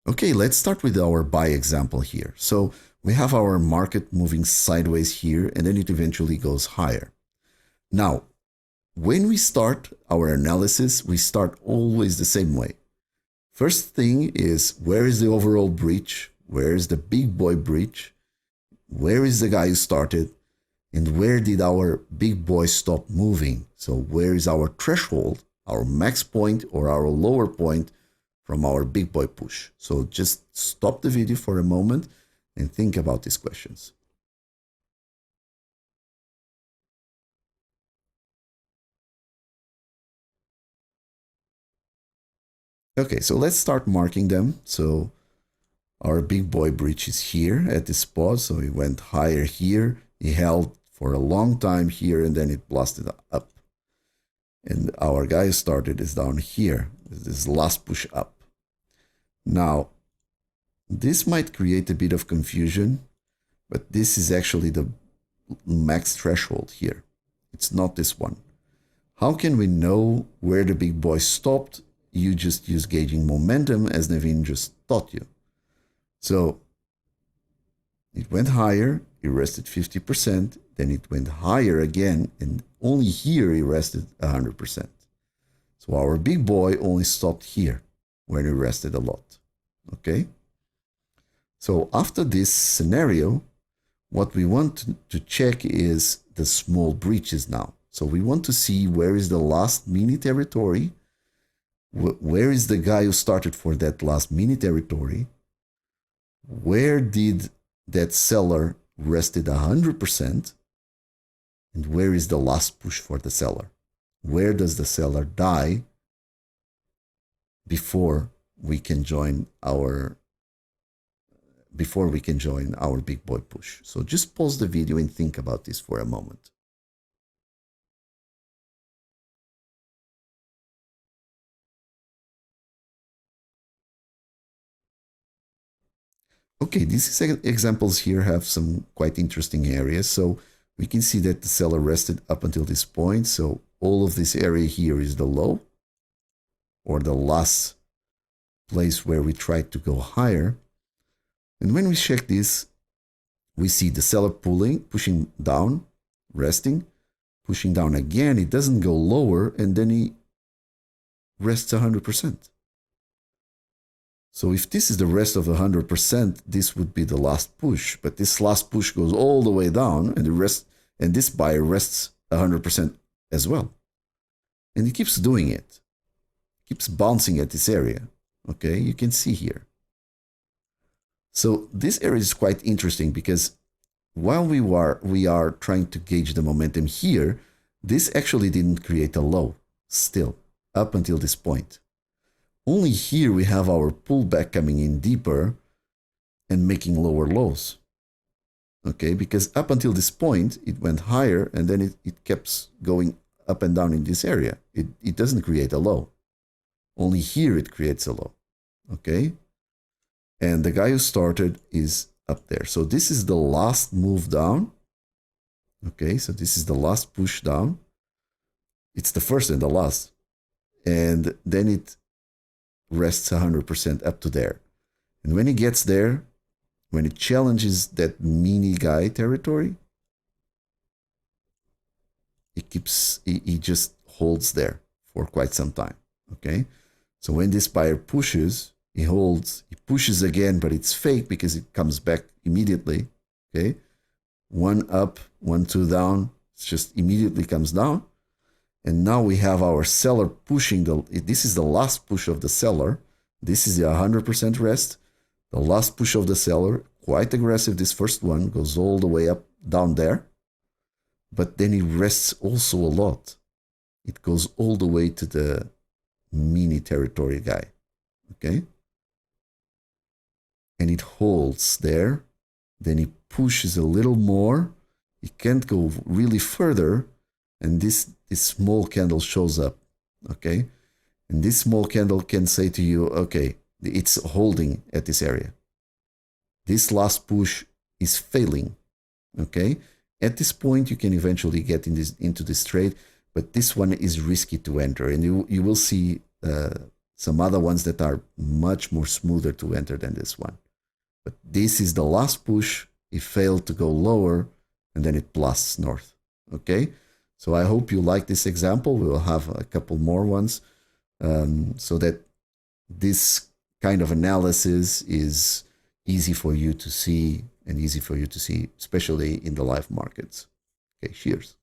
Okay, let's start with our buy example here. So we have our market moving sideways here, and then it eventually goes higher. Now, when we start our analysis, we start always the same way. First thing is, where is the overall breach? Where is the big boy breach? Where is the guy who started? And where did our big boy stop moving? So where is our threshold, our max point or our lower point from our big boy push? So just stop the video for a moment and think about these questions. Okay, so let's start marking them. So our big boy breach is here at this spot. So he went higher here. He held for a long time here, and then it blasted up. And our guy started is down here. This last push up. Now, this might create a bit of confusion, but this is actually the max threshold here. It's not this one. How can we know where the big boy stopped? You just use gauging momentum, as Naveen just taught you. So it went higher, it rested 50%, then it went higher again, and only here it rested 100%. So our big boy only stopped here, when it rested a lot. Okay? So after this scenario, what we want to check is the small breaches now. So we want to see where is the last mini territory, where is the guy who started for that last mini territory, where did that seller rested 100%, and where is the last push for the seller? Where does the seller die before we can join our big boy push? So just pause the video and think about this for a moment. Okay, these examples here have some quite interesting areas. So we can see that the seller rested up until this point. So all of this area here is the low, or the last place where we tried to go higher. And when we check this, we see the seller pushing down, resting, pushing down again. It doesn't go lower, and then he rests 100%. So if this is the rest of 100%, this would be the last push. But this last push goes all the way down, and this buyer rests 100% as well. And he keeps doing it. Keeps bouncing at this area. Okay, you can see here. So this area is quite interesting because while we are trying to gauge the momentum here, this actually didn't create a low still up until this point. Only here we have our pullback coming in deeper and making lower lows. Okay, because up until this point, it went higher and then it kept going up and down in this area. It doesn't create a low. Only here it creates a low. Okay, and the guy who started is up there. So this is the last move down. Okay, so this is the last push down. It's the first and the last. And then it rests 100% up to there. And when it gets there, when it challenges that mini guy territory, it just holds there for quite some time. Okay, so when this buyer pushes, he holds, he pushes again, but it's fake because it comes back immediately. Okay, one up, 1, 2 down, it just immediately comes down. And now we have our seller pushing this is the last push of the seller. This is the 100% rest. The last push of the seller, quite aggressive. This first one goes all the way up, down there. But then it rests also a lot. It goes all the way to the mini territory guy. Okay? And it holds there. Then it pushes a little more. It can't go really further. And this small candle shows up, okay? And this small candle can say to you, okay, it's holding at this area. This last push is failing, okay? At this point, you can eventually get into this trade, but this one is risky to enter. And you will see some other ones that are much more smoother to enter than this one. But this is the last push. It failed to go lower, and then it blasts north. Okay, so I hope you like this example. We will have a couple more ones, so that this kind of analysis is easy for you to see, and easy for you to see, especially in the live markets. Okay, cheers.